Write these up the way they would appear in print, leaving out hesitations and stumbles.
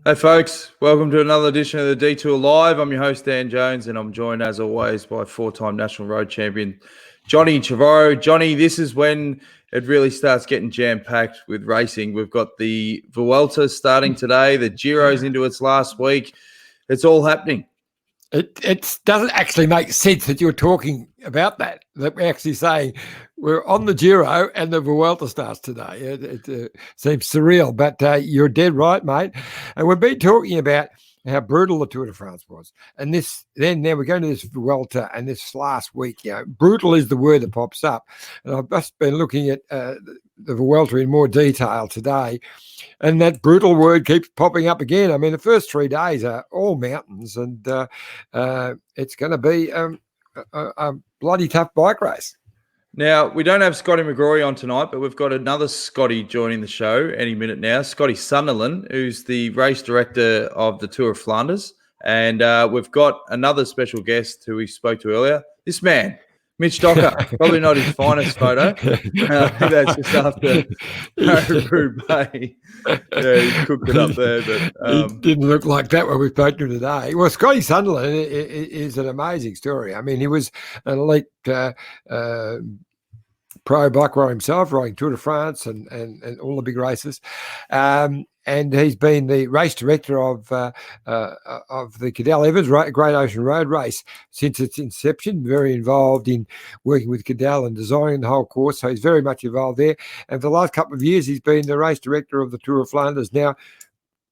Hey folks, welcome to another edition of the Detour Live. I'm your host Dan Jones, and I'm joined as always by four-time national road champion Johnny Trevorrow. Johnny, this is when it really starts getting jam-packed with racing. We've got the Vuelta starting today, the Giro's into its last week. It's all happening. It doesn't actually make sense that you're talking about that we're actually saying we're on the Giro and the Vuelta starts today. It seems surreal, but you're dead right, mate. And we've been talking about how brutal the Tour de France was. And now we're going to this Vuelta, and this last week, brutal is the word that pops up. And I've just been looking at the Vuelta in more detail today, and that brutal word keeps popping up again. I mean, the first 3 days are all mountains, and it's going to be a bloody tough bike race. Now, we don't have Scotty McGrory on tonight, but we've got another Scotty joining the show any minute now, Scotty Sunderland, who's the race director of the Tour of Flanders. And we've got another special guest who we spoke to earlier, this man, Mitch Docker. Probably not his finest photo. That's just after Haru Bay. Yeah, he cooked it up there. But it didn't look like that when we spoke to him today. Well, Scotty Sunderland is an amazing story. I mean, he was an elite pro bike rider himself, riding Tour de France and all the big races. And he's been the race director of the Cadel Evans Great Ocean Road Race since its inception, very involved in working with Cadel and designing the whole course. So he's very much involved there. And for the last couple of years, he's been the race director of the Tour of Flanders. Now,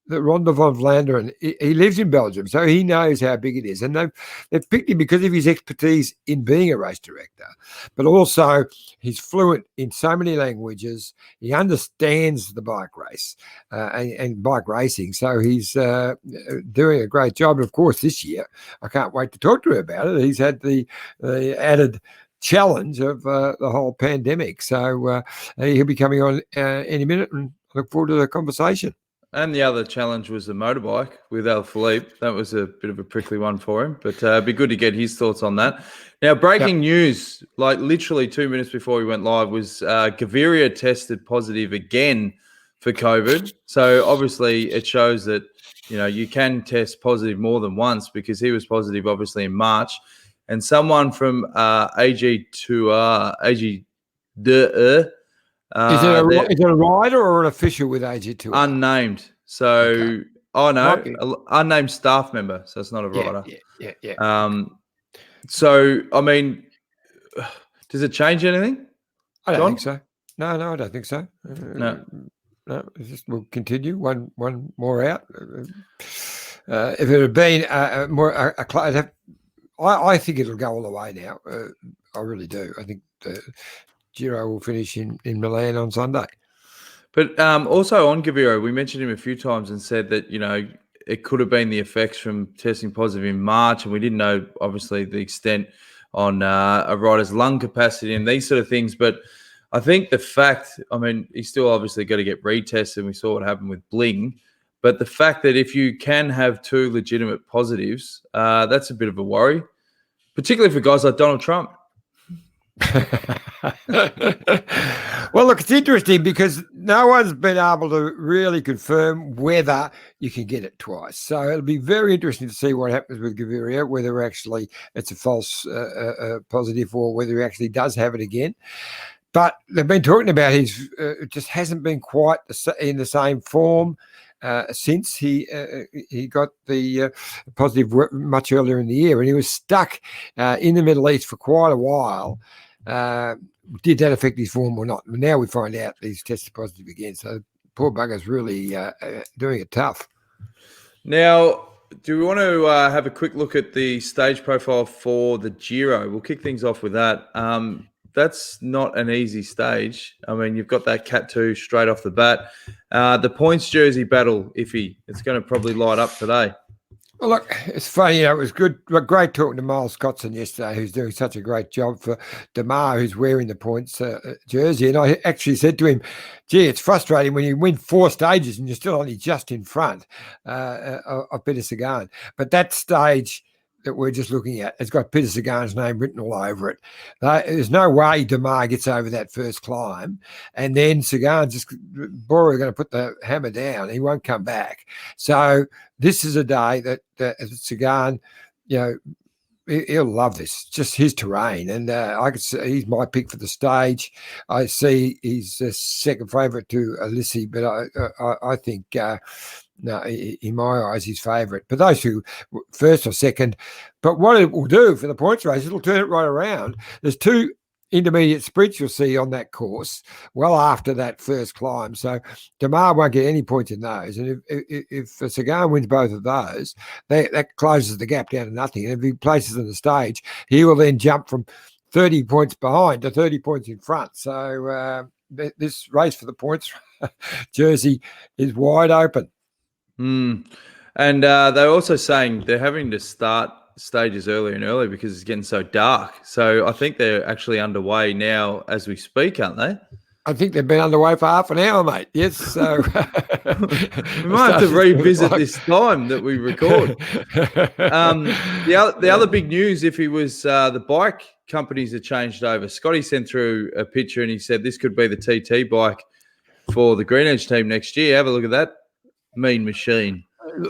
the Ronde van Vlaanderen, he lives in Belgium, so he knows how big it is. And they've picked him because of his expertise in being a race director, but also he's fluent in so many languages. He understands the bike race and bike racing, so he's doing a great job. And of course, this year, I can't wait to talk to him about it. He's had the added challenge of the whole pandemic. So he'll be coming on any minute, and I look forward to the conversation. And the other challenge was the motorbike with Philippe. That was a bit of a prickly one for him, but it'd be good to get his thoughts on that. Now, breaking news, like literally 2 minutes before we went live, was Gaviria tested positive again for COVID. So obviously it shows that, you can test positive more than once, because he was positive obviously in March. And someone from AG2R, AG2R, is it a rider or an official with AG2? Unnamed. So, okay. Unnamed staff member. So it's not a rider. Yeah. So, I mean, does it change anything? I don't think so. No, I don't think so. No, we'll continue. One more out. If it had been I think it'll go all the way now. I really do. I think Giro will finish in Milan on Sunday. But also on Gaviria, we mentioned him a few times and said that, it could have been the effects from testing positive in March, and we didn't know, obviously, the extent on a rider's lung capacity and these sort of things. But I think the fact, he's still obviously got to get retested, and we saw what happened with Bling. But the fact that if you can have two legitimate positives, that's a bit of a worry, particularly for guys like Donald Trump. Well, look, it's interesting because no one's been able to really confirm whether you can get it twice. So it'll be very interesting to see what happens with Gaviria, whether actually it's a false positive or whether he actually does have it again. But they've been talking about it just hasn't been quite in the same form since he got the positive much earlier in the year, and he was stuck in the Middle East for quite a while. Did that affect his form or not? Now we find out he's tested positive again. So poor bugger's really doing it tough. Now, do we want to have a quick look at the stage profile for the Giro? We'll kick things off with that. That's not an easy stage. You've got that Cat 2 straight off the bat. The points jersey battle, iffy. It's going to probably light up today. Well, look, it's funny, it was great talking to Miles Scottson yesterday, who's doing such a great job for Demar, who's wearing the points jersey. And I actually said to him, gee, it's frustrating when you win 4 stages and you're still only just in front of Peter Sagan. But that stage that we're just looking at. It's got Peter Sagan's name written all over it. There's no way Demar gets over that first climb, and then Sagan Bora are going to put the hammer down. He won't come back. So this is a day that Sagan, he'll love this. Just his terrain, and I could see he's my pick for the stage. I see he's a second favourite to Alissi, but I think no, in my eyes, he's favourite. But those two, first or second. But what it will do for the points race, it'll turn it right around. There's 2 intermediate sprints you'll see on that course well after that first climb. So Demar won't get any points in those. And if Sagan wins both of those, that closes the gap down to nothing. And if he places on the stage, he will then jump from 30 points behind to 30 points in front. So this race for the points jersey is wide open. And they're also saying they're having to start stages earlier and earlier because it's getting so dark. So I think they're actually underway now as we speak, aren't they? I think they've been underway for half an hour, mate. Yes, so we might have to revisit this time that we record. The other big news, if he was the bike companies have changed over. Scotty sent through a picture and he said this could be the TT bike for the Green Edge team next year. Have a look at that. Mean machine.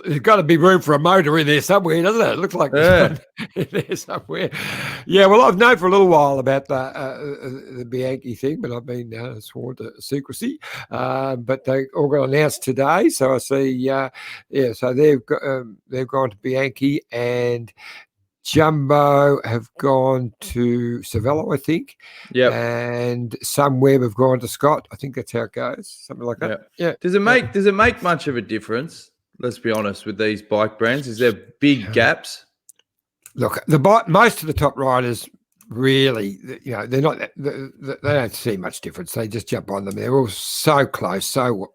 There's got to be room for a motor in there somewhere, doesn't it? It looks like there's one in there somewhere. Yeah, well, I've known for a little while about the Bianchi thing, but I've been sworn to secrecy. But they all got announced today, so I see. So they've gone to Bianchi, and Jumbo have gone to Cervelo, I think. Yeah. And Sunweb have gone to Scott. I think that's how it goes. Something like that. Yeah. Does it make much of a difference? Let's be honest with these bike brands. Is there big gaps? Look, most of the top riders really, they're not. They don't see much difference. They just jump on them. They're all so close, so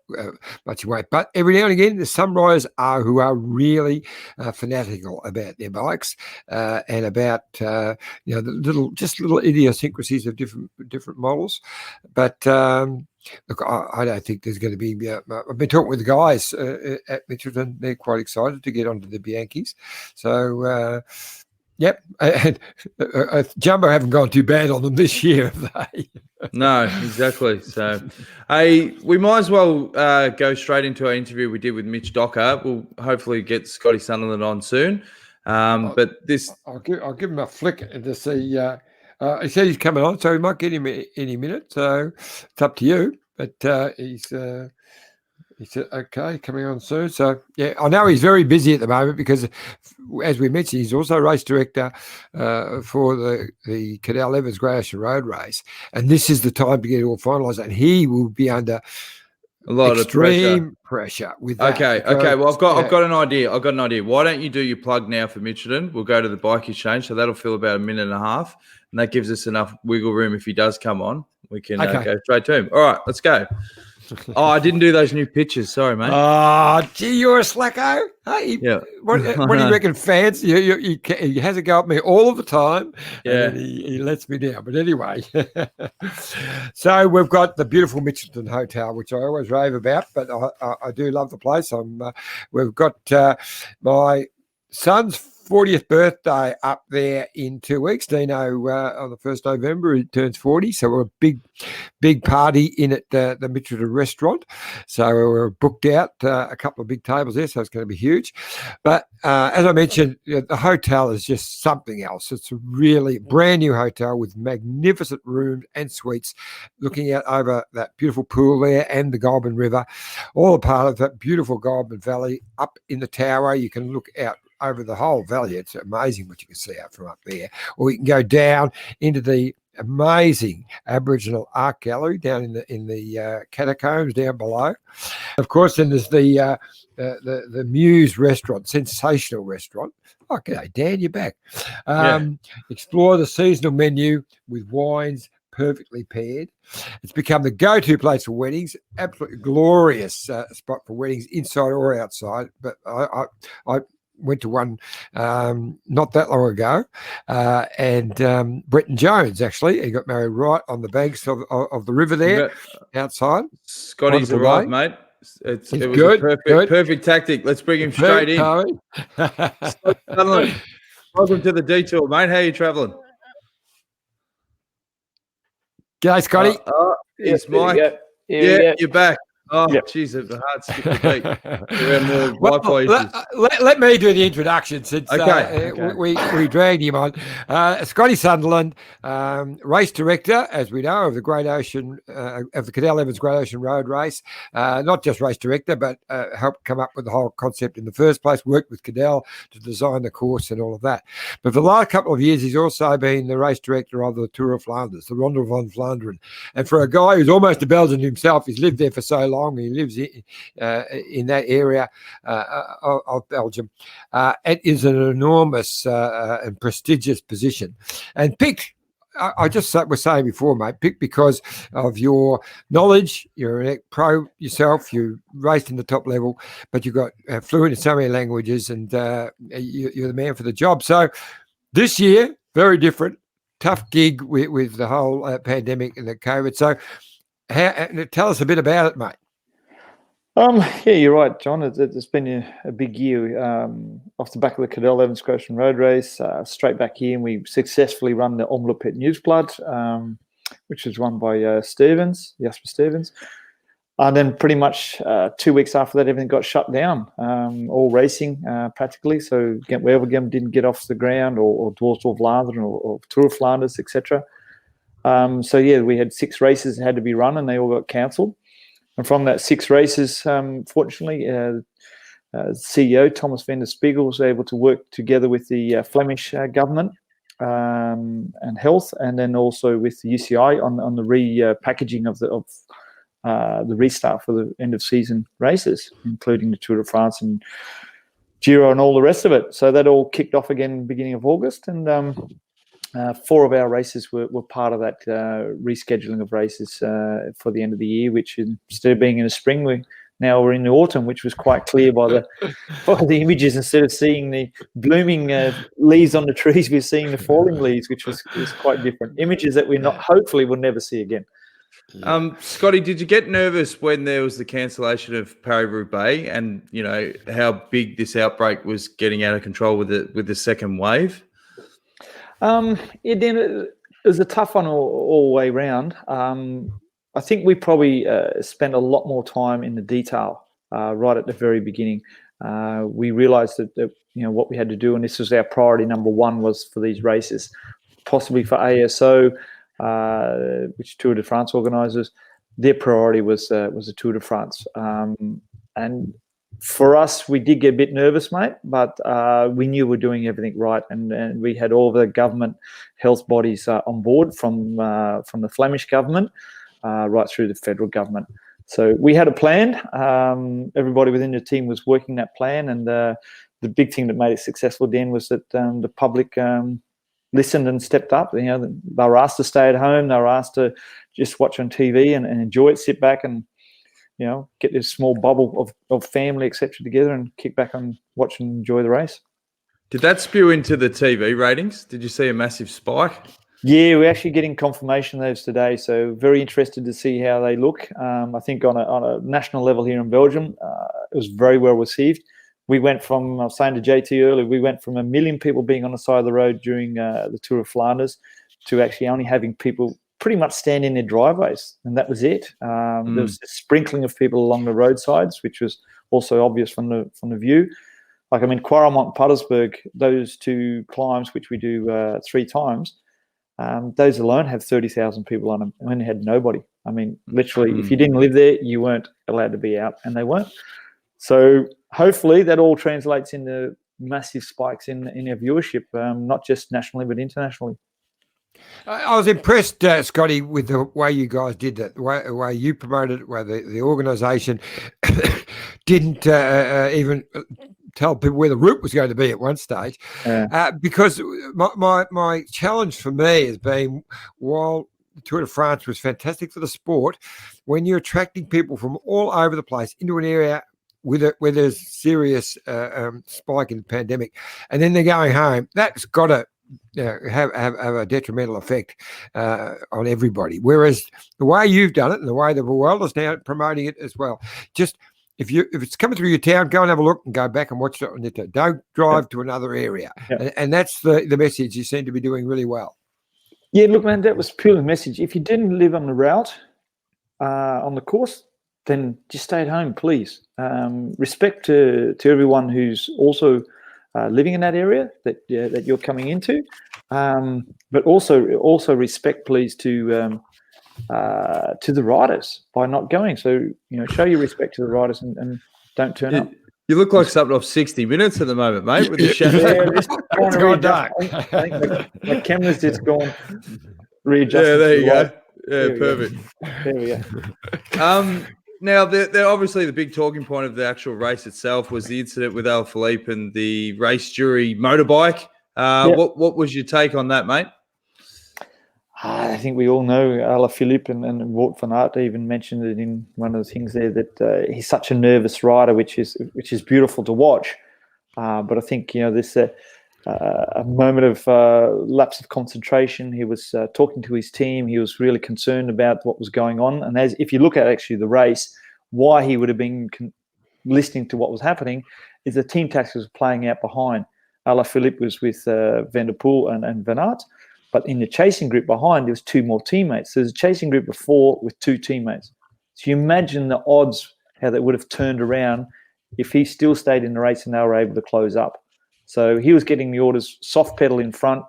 much away. But every now and again, there's some riders who are really fanatical about their bikes and about the little idiosyncrasies of different models. But look, I don't think there's going to be. I've been talking with the guys at Mitchelton. They're quite excited to get onto the Bianchis. So. Yep, and Jumbo haven't gone too bad on them this year, have they? No, exactly. So, we might as well go straight into our interview we did with Mitch Docker. We'll hopefully get Scotty Sunderland on soon. But this, I'll give him a flick to see. He said he's coming on, so we might get him any minute. So it's up to you. But he said, okay, coming on soon. So, yeah, I know he's very busy at the moment because, as we mentioned, he's also race director for the Cadell Evans Great Ocean Road Race. And this is the time to get it all finalised. And he will be under a lot extreme pressure with that. Okay. Well, I've got an idea. Why don't you do your plug now for Mitchelton? We'll go to the bike exchange. So that'll fill about a minute and a half. And that gives us enough wiggle room if he does come on. We can go straight to him. All right, let's go. Oh, I didn't do those new pictures. Sorry, mate. Oh, gee, you're a slacko. Hey, yeah. What do you reckon, fans? He has a go at me all of the time. Yeah. And he lets me down. But anyway, so we've got the beautiful Mitchelton Hotel, which I always rave about, but I do love the place. We've got my son's 40th birthday up there in 2 weeks. Dino, on the 1st November, he turns 40. So we're a big party in at the Mitchelton restaurant. So we're booked out a couple of big tables there. So it's going to be huge. But as I mentioned, the hotel is just something else. It's a really brand new hotel with magnificent rooms and suites looking out over that beautiful pool there and the Goulburn River, all a part of that beautiful Goulburn Valley. Up in the tower, you can look out over the whole valley. It's amazing what you can see out from up there. Or you can go down into the amazing Aboriginal art gallery down in the catacombs down below. Of course, then there's the Muse restaurant, sensational restaurant. Oh, g'day, Dan, you're back. Explore the seasonal menu with wines perfectly paired. It's become the go-to place for weddings. Absolutely glorious spot for weddings, inside or outside. But I went to one not that long ago, and Bretton Jones, actually, he got married right on the banks of the river there, outside. Scotty's arrived, mate. It was good, a perfect tactic. Let's bring him straight in. Welcome to the detour, mate. How are you travelling? G'day, Scotty. It's Mike. Yeah, you're back. Oh, geez, the heart skipped a beat. Around the Wi-Fi issues. Let me do the introduction since Okay. we dragged him on. Scotty Sunderland, race director, as we know, of the Great Ocean, of the Cadell Evans Great Ocean Road Race. Not just race director, but helped come up with the whole concept in the first place, worked with Cadell to design the course and all of that. But for the last couple of years, he's also been the race director of the Tour of Flanders, the Ronde van Vlaanderen. And for a guy who's almost a Belgian himself, he's lived there for so long. He lives in that area of Belgium. It is an enormous and prestigious position. And picked, I just was saying before, mate, picked because of your knowledge. You're a pro yourself. You raced in the top level, but you've got fluent in so many languages, and you're the man for the job. So this year, very different, tough gig with the whole pandemic and the COVID. So tell us a bit about it, mate. Yeah, you're right, John. It's been a big year. Off the back of the Cadell Evans Great Ocean Road Race, straight back here, and we successfully run the Omloop Nieuwsblad, which was run by Jasper Stevens. And then pretty much 2 weeks after that, everything got shut down, all racing practically. So Wevelgem didn't get off the ground, or Dwars door Vlaanderen, or Tour of Flanders, etc. So yeah, we had 6 races that had to be run, and they all got cancelled. And from that 6 races, fortunately, CEO Thomas van der Spiegel was able to work together with the Flemish government and health, and then also with the UCI on the repackaging of the restart for the end of season races, including the Tour de France and Giro and all the rest of it. So that all kicked off again beginning of August, and 4 of our races were part of that rescheduling of races for the end of the year, which instead of being in the spring, we're in the autumn, which was quite clear by the images. Instead of seeing the blooming leaves on the trees, we're seeing the falling leaves, which was quite different. Images that hopefully we'll never see again. Scotty, did you get nervous when there was the cancellation of Paris-Roubaix, and you know how big this outbreak was getting out of control with the second wave? It was a tough one all the way around. I think we probably spent a lot more time in the detail right at the very beginning. We realised that what we had to do, and this was our priority number 1, was for these races, possibly for ASO, which Tour de France organisers. Their priority was the Tour de France, and for us, we did get a bit nervous, mate, but we knew we were doing everything right, and we had all the government health bodies on board, from the Flemish government right through the federal government. So we had a plan. Everybody within the team was working that plan, and the big thing that made it successful then was that the public listened and stepped up. They were asked to stay at home. They were asked to just watch on TV and enjoy it, sit back and get this small bubble of family, etc., together and kick back and watch and enjoy the race. Did that spew into the TV ratings? Did you see a massive spike? Yeah, we're actually getting confirmation of those today, so very interested to see how they look. I think on a national level here in Belgium, it was very well received. We went from, I was saying to JT earlier, we went from 1 million people being on the side of the road during the Tour of Flanders to actually only having people pretty much stand in their driveways, and that was it. There was a sprinkling of people along the roadsides, which was also obvious from the view. Like, I mean, Quaremont, Puttersburg, those 2 climbs, which we do 3 times, those alone have 30,000 people on them, and they had nobody. I mean, literally, if you didn't live there, you weren't allowed to be out, and they weren't. So hopefully that all translates into massive spikes in our viewership, not just nationally but internationally. I was impressed, Scotty, with the way you guys did that, the way you promoted it, where the organisation didn't even tell people where the route was going to be at one stage. Because my challenge for me has been, while the Tour de France was fantastic for the sport, when you're attracting people from all over the place into an area where there's serious spike in the pandemic, and then they're going home, that's got to have a detrimental effect on everybody. Whereas the way you've done it, and the way the Vuelta is now promoting it as well, just if it's coming through your town, go and have a look and go back and watch it on your town. Don't drive to another area. And that's the message you seem to be doing really well. Yeah, look, man, that was purely the message. If you didn't live on the route, on the course, then just stay at home, please. Respect to everyone who's also living in that area that you're coming into, but also respect, please, to the riders by not going. So show your respect to the riders and don't turn up. You look like something off 60 Minutes at the moment, mate, with the shadow. Yeah, just It's gone dark. I think my camera's just gone readjusted. Yeah, there you go. Light. Yeah, perfect. There we go. Now, obviously the big talking point of the actual race itself was the incident with Alaphilippe and the race jury motorbike. What was your take on that, mate? I think we all know Alaphilippe and Wout van Aert even mentioned it in one of the things there that he's such a nervous rider, which is beautiful to watch. But I think this a moment of lapse of concentration. He was talking to his team. He was really concerned about what was going on. And if you look at actually the race, why he would have been listening to what was happening is the team tactics was playing out behind. Alaphilippe was with Van der Poel and Van Aert. But in the chasing group behind, there was two more teammates. So there's a chasing group of 4 with 2 teammates. So you imagine the odds, how that would have turned around if he still stayed in the race and they were able to close up. So he was getting the orders, soft pedal in front,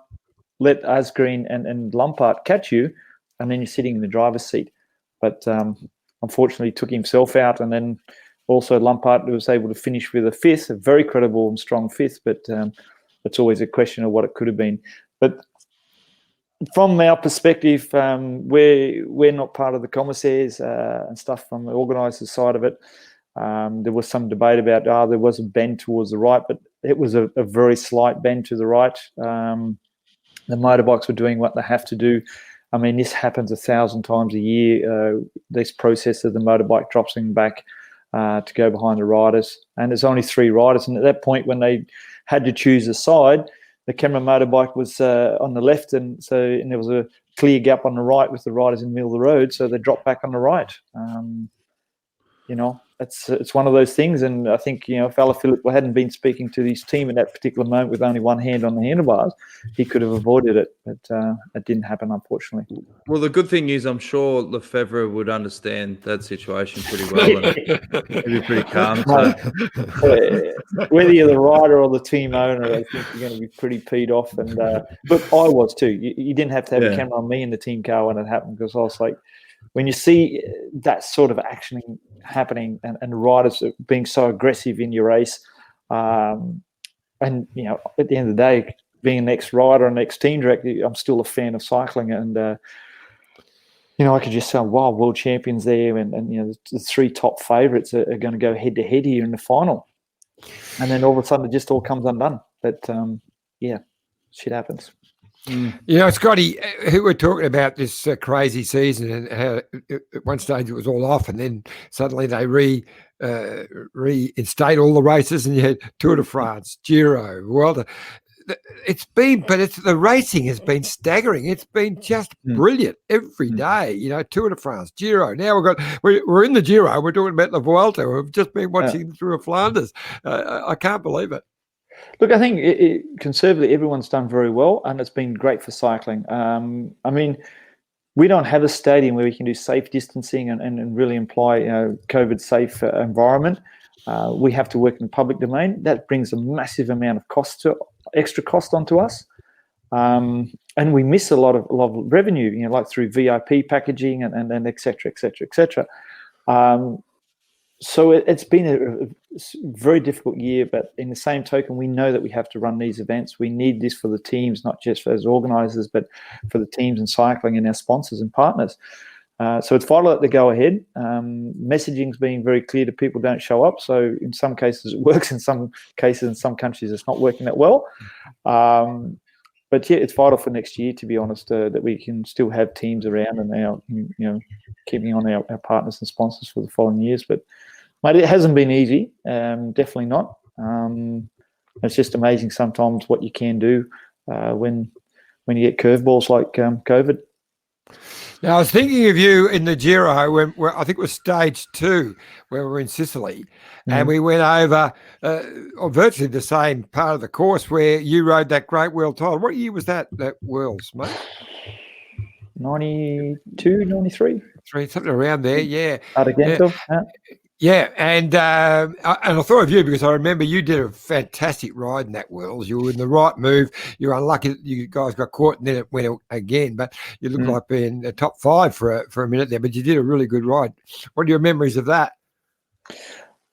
let Asgreen and Lampard catch you, and then you're sitting in the driver's seat. But unfortunately, he took himself out, and then also Lampard was able to finish with a 5th, a very credible and strong 5th, but it's always a question of what it could have been. But from our perspective, we're not part of the commissaires and stuff from the organisers' side of it. There was some debate about there was a bend towards the right, but it was a very slight bend to the right. The motorbikes were doing what they have to do. I mean, this happens 1,000 times a year. This process of the motorbike dropping back to go behind the riders, and there's only 3 riders. And at that point, when they had to choose a side, the camera motorbike was on the left, and there was a clear gap on the right with the riders in the middle of the road, so they dropped back on the right. It's one of those things, and I think if Alaphilippe hadn't been speaking to his team at that particular moment with only one hand on the handlebars, he could have avoided it, but it didn't happen, unfortunately. Well, the good thing is I'm sure Lefebvre would understand that situation pretty well and he'd be pretty calm. So. Whether you're the rider or the team owner, I think you're going to be pretty peed off. And but I was too. You didn't have to have a camera on me in the team car when it happened, because I was like, when you see that sort of action happening and riders being so aggressive in your race, and at the end of the day, being an ex-rider and ex-team director, I'm still a fan of cycling, and I could just say, wow, world champions there, and the 3 top favourites are going to go head-to-head here in the final. And then all of a sudden it just all comes undone. But, shit happens. Scotty, who were talking about this crazy season and how at one stage it was all off, and then suddenly they reinstate all the races, and you had Tour de France, Giro, Vuelta. The racing has been staggering. It's been just brilliant every day. Tour de France, Giro. Now we're in the Giro. We're talking about the Vuelta. We've just been watching the Tour of Flanders. I can't believe it. Look, I think conservatively everyone's done very well, and it's been great for cycling. I mean, we don't have a stadium where we can do safe distancing and really imply COVID-safe environment. We have to work in the public domain. That brings a massive amount of extra cost onto us, and we miss a lot of revenue. Like through VIP packaging and et cetera, et cetera, et cetera. So it's been a very difficult year, but in the same token, we know that we have to run these events. We need this for the teams, not just as organisers, but for the teams and cycling and our sponsors and partners. So it's vital that they go ahead. Messaging's being very clear to people, don't show up. So in some cases it works, in some cases, in some countries it's not working that well. But yeah, it's vital for next year, to be honest, that we can still have teams around and keeping on our partners and sponsors for the following years. But mate, it hasn't been easy. Definitely not. It's just amazing sometimes what you can do when you get curveballs like COVID. Now, I was thinking of you in the Giro where I think it was stage 2, where we were in Sicily, and we went over virtually the same part of the course where you rode that great world title. What year was that Worlds, mate? 92, 93? Something around there, yeah. Argento, Yeah, and I thought of you because I remember you did a fantastic ride in that Worlds. You were in the right move. You were unlucky that you guys got caught and then it went again. But you looked like being the top 5 for a minute there. But you did a really good ride. What are your memories of that?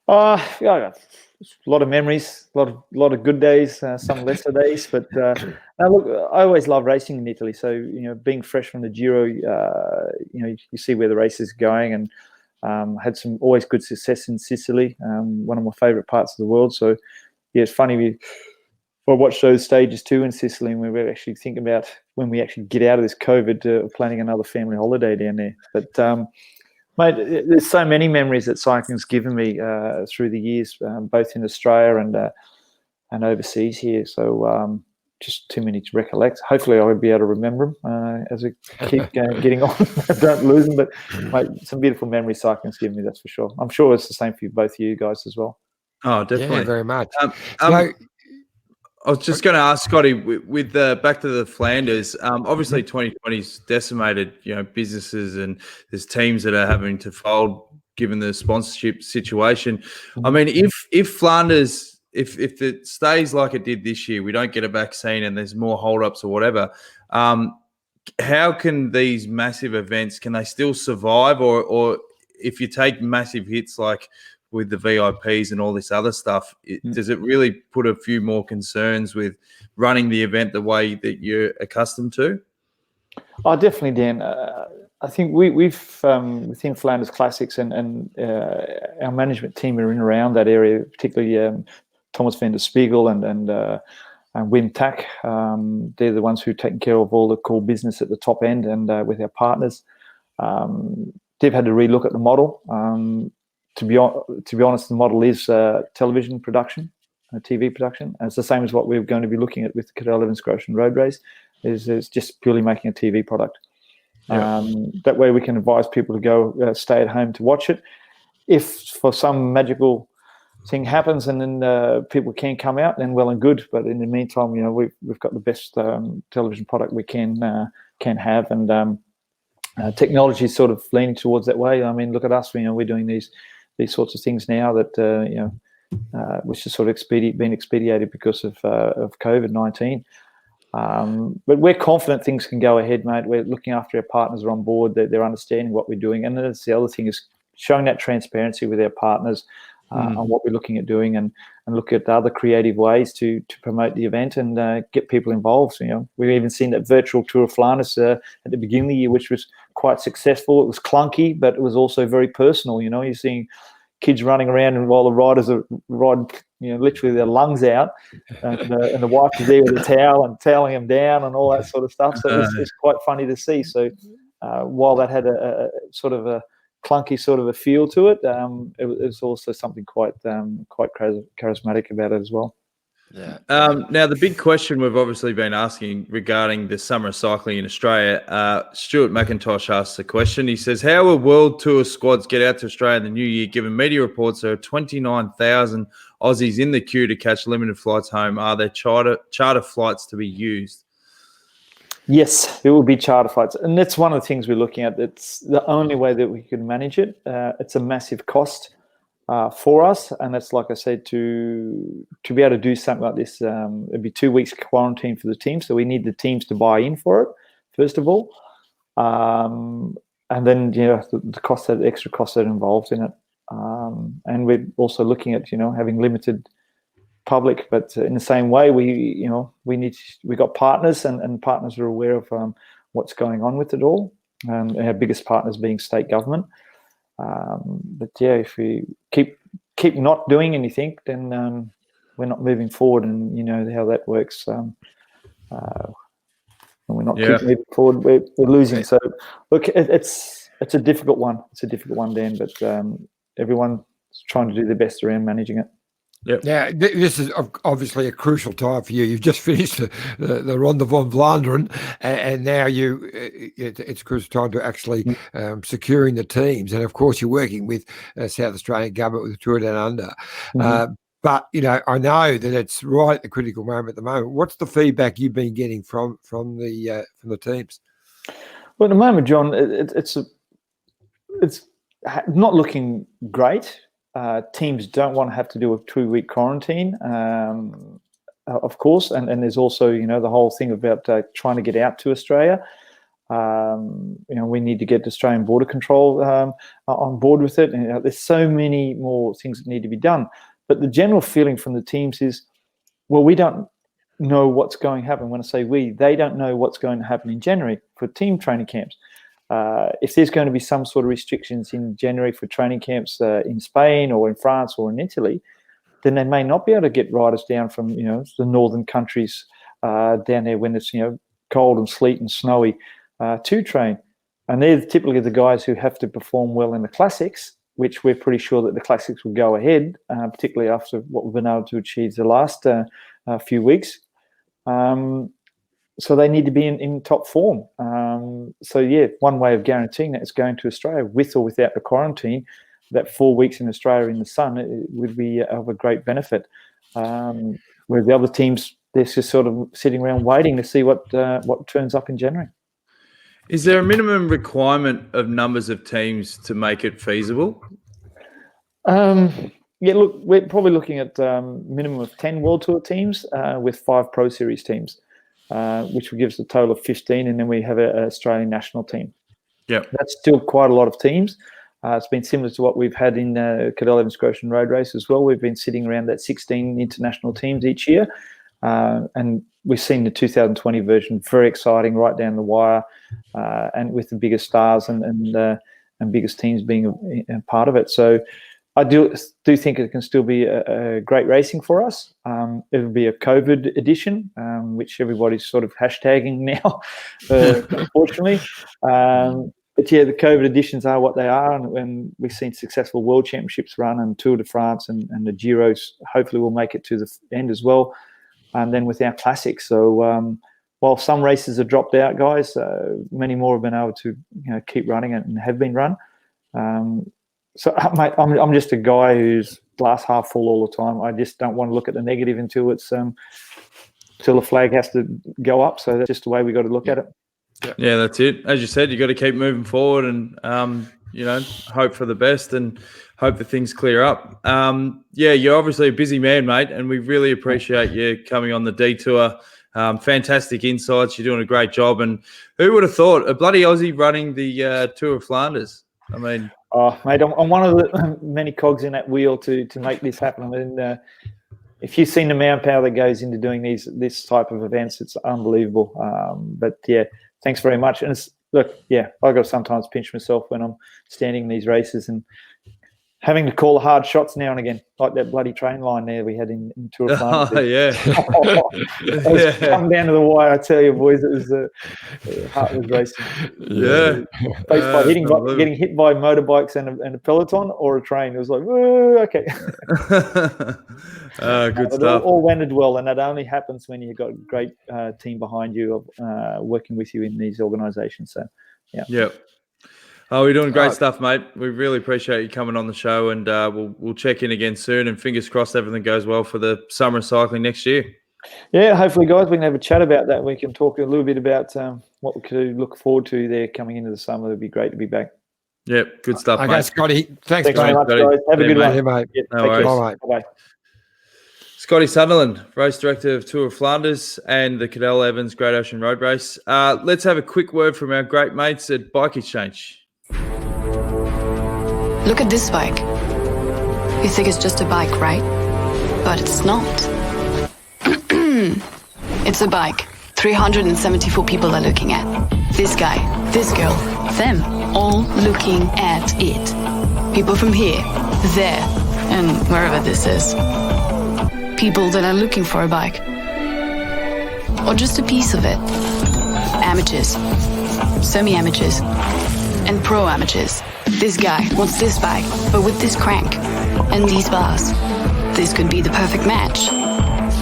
Yeah, a lot of memories, a lot of good days, some lesser days. But look, I always love racing in Italy. So being fresh from the Giro, you see where the race is going and. Had some always good success in Sicily, one of my favourite parts of the world. So, yeah, it's funny. I watched those stages too in Sicily, and we were actually thinking about when we actually get out of this COVID, planning another family holiday down there. But, mate, there's so many memories that cycling's given me through the years, both in Australia and overseas here. So, just too many to recollect. Hopefully, I would be able to remember them as we keep getting on. Don't lose them. But mate, some beautiful memories cycling's given me, that's for sure. I'm sure it's the same for both of you guys as well. Oh, definitely. Yeah, very much. I was just going to ask Scotty with back to the Flanders. Obviously, 2020's decimated, businesses, and there's teams that are having to fold given the sponsorship situation. I mean, if Flanders. If it stays like it did this year, we don't get a vaccine and there's more holdups or whatever, how can these massive events, can they still survive? Or if you take massive hits like with the VIPs and all this other stuff, does it really put a few more concerns with running the event the way that you're accustomed to? Oh, definitely, Dan. I think we've within Flanders Classics and our management team are in around that area, particularly Thomas van der Spiegel and Wim Tak. They're the ones who are taking care of all the core business at the top end and with our partners. They've had to relook at the model. To be honest, the model is television production, TV production. And it's the same as what we're going to be looking at with the Cadel Evans Grocean Road Race, is just purely making a TV product. Yeah. That way we can advise people to go stay at home to watch it. If for some magical thing happens and then people can come out, then well and good. But in the meantime, we've got the best television product we can have, and technology is sort of leaning towards that way. I mean, look at us. We're doing these sorts of things now that which is sort of been expedited because of COVID-19. But we're confident things can go ahead, mate. We're looking after our partners are on board. They're understanding what we're doing, and that's the other thing is showing that transparency with our partners. On what we're looking at doing and look at other creative ways to promote the event and get people involved. We've even seen that virtual Tour of Flanders at the beginning of the year, which was quite successful. It was clunky, but it was also very personal. You're seeing kids running around and while the riders are riding, literally their lungs out, and the wife is there with a towel and toweling them down and all that sort of stuff. So it's quite funny to see. So while that had a sort of a clunky sort of a feel to it, it was also something quite charismatic about it as well. Yeah. Now, the big question we've obviously been asking regarding the summer of cycling in Australia, Stuart McIntosh asks a question. He says, how will World Tour squads get out to Australia in the new year, given media reports there are 29,000 Aussies in the queue to catch limited flights home? Are there charter flights to be used? Yes, it will be charter flights. And that's one of the things we're looking at. It's the only way that we can manage it. It's a massive cost for us. And that's, like I said, to be able to do something like this, it'd be 2 weeks quarantine for the team. So we need the teams to buy in for it, first of all. And then, the cost, the extra costs that are involved in it. And we're also looking at, having limited public, but in the same way, we got partners and partners are aware of what's going on with it all. Our biggest partners being state government. But yeah, if we keep not doing anything, then we're not moving forward, and you know how that works. When we're not keep moving forward, we're losing. So look, it's a difficult one. It's a difficult one, Dan. But everyone's trying to do their best around managing it. Yep. Now, this is obviously a crucial time for you. You've just finished the Ronde van Vlaanderen, and now it's a crucial time to actually securing the teams. And, of course, you're working with South Australian government with the Tour Down Under. But, I know that it's right at the critical moment at the moment. What's the feedback you've been getting from the teams? Well, at the moment, John, it's not looking great. Teams don't want to have to do a 2-week quarantine, of course, and there's also the whole thing about trying to get out to Australia. We need to get Australian Border Control on board with it, and there's so many more things that need to be done. But the general feeling from the teams is, well, we don't know what's going to happen. When I say we, they don't know what's going to happen in January for team training camps. If there's going to be some sort of restrictions in January for training camps in Spain or in France or in Italy, then they may not be able to get riders down from the northern countries down there when it's cold and sleet and snowy to train. And they're typically the guys who have to perform well in the classics, which we're pretty sure that the classics will go ahead, particularly after what we've been able to achieve the last few weeks. So they need to be in top form. One way of guaranteeing that is going to Australia with or without the quarantine. That 4 weeks in Australia in the sun, it would be of a great benefit. Where the other teams, they're just sort of sitting around waiting to see what turns up in January. Is there a minimum requirement of numbers of teams to make it feasible? Look, we're probably looking at minimum of 10 World Tour teams with 5 Pro Series teams. Which will give us a total of 15, and then we have an Australian national team. Yeah, that's still quite a lot of teams. It's been similar to what we've had in Cadel Evans Groschen Road Race as well. We've been sitting around that 16 international teams each year, and we've seen the 2020 version very exciting, right down the wire, and with the biggest stars and biggest teams being a part of it. So I do think it can still be a great racing for us. It'll be a COVID edition, which everybody's sort of hashtagging now, unfortunately. But the COVID editions are what they are, and we've seen successful World Championships run and Tour de France and the Giros. Hopefully, we'll make it to the end as well, and then with our classics. So while some races have dropped out, guys, many more have been able to keep running and have been run. So, mate, I'm just a guy who's glass half full all the time. I just don't want to look at the negative until the flag has to go up. So that's just the way we got to look at it. Yeah, that's it. As you said, you got to keep moving forward and hope for the best and hope that things clear up. You're obviously a busy man, mate, and we really appreciate you coming on the detour. Fantastic insights. You're doing a great job. And who would have thought a bloody Aussie running the Tour of Flanders? I mean. Oh, mate, I'm one of the many cogs in that wheel to make this happen. I mean, if you've seen the manpower that goes into doing this type of events, it's unbelievable. But thanks very much. And I got to sometimes pinch myself when I'm standing in these races and having to call the hard shots now and again, like that bloody train line there we had in Tour of Flanders. Oh, yeah. Come down to the wire, I tell you, boys, it was heart was racing. Yeah. By getting hit by motorbikes and a peloton or a train. It was like, whoa, okay. Good stuff. It all went well, and that only happens when you've got a great team behind you working with you in these organisations. So, yeah. Yep. Oh, you're doing great stuff, mate. We really appreciate you coming on the show, and we'll check in again soon. And fingers crossed, everything goes well for the summer cycling next year. Yeah, hopefully, guys, we can have a chat about that. We can talk a little bit about what we could look forward to there coming into the summer. It'd be great to be back. Yep, good stuff, mate. Scotty. Thanks very much, guys. Have a good one. Mate. Yeah, no worries. Bye-bye. Scotty Sunderland, race director of Tour of Flanders and the Cadel Evans Great Ocean Road Race. Let's have a quick word from our great mates at Bike Exchange. Look at this bike. You think it's just a bike, right? But it's not. It's a bike 374 people are looking at. This guy, this girl, them, all looking at it. People from here, there, and wherever this is. People that are looking for a bike. Or just a piece of it. Amateurs, semi-amateurs, and pro-amateurs. This guy wants this bike, but with this crank and these bars. this could be the perfect match.